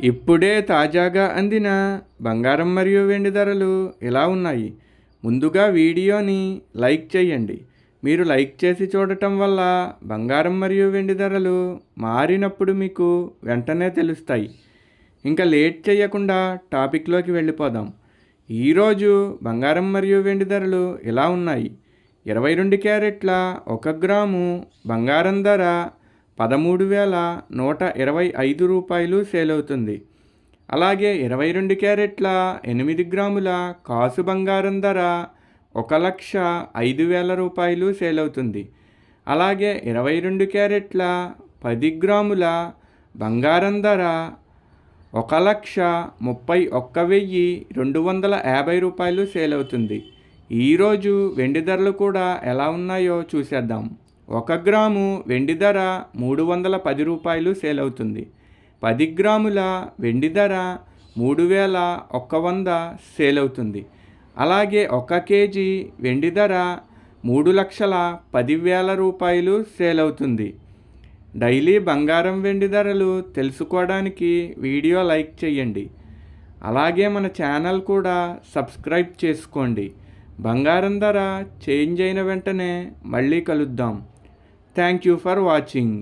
ఇప్పుడే తాజాగా అందిన బంగారం మరియు వెండి ధరలు ఎలా ఉన్నాయి? ముందుగా వీడియోని లైక్ చేయండి. మీరు లైక్ చేసి చూడటం వల్ల బంగారం మరియు వెండి ధరలు మారినప్పుడు మీకు వెంటనే తెలుస్తాయి. ఇంకా లేట్ చేయకుండా టాపిక్లోకి వెళ్ళిపోదాం. ఈరోజు బంగారం మరియు వెండి ధరలు ఎలా ఉన్నాయి? 22 క్యారెట్ల 1 గ్రాము బంగారం ధర 13,125 రూపాయలు సేల్ అవుతుంది. అలాగే 22 క్యారెట్ల 8 గ్రాముల కాసు బంగారం ధర 1,05,000 రూపాయలు సేల్ అవుతుంది. అలాగే 22 క్యారెట్ల 10 గ్రాముల బంగారం ధర 1,31,250 రూపాయలు సేల్ అవుతుంది. ఈరోజు వెండి ధరలు కూడా ఎలా ఉన్నాయో చూసేద్దాం. 1 గ్రాము వెండి ధర 310 రూపాయలు సేల్ అవుతుంది. 10 గ్రాముల వెండి ధర 3,100 సేల్ అవుతుంది. అలాగే 1 కేజీ వెండి ధర 3,10,000 రూపాయలు సేల్ అవుతుంది. డైలీ బంగారం వెండి ధరలు తెలుసుకోవడానికి వీడియో లైక్ చేయండి. అలాగే మన ఛానల్ కూడా సబ్స్క్రైబ్ చేసుకోండి. బంగారం ధర చేంజ్ అయిన వెంటనే మళ్ళీ కలుద్దాం. Thank you for watching.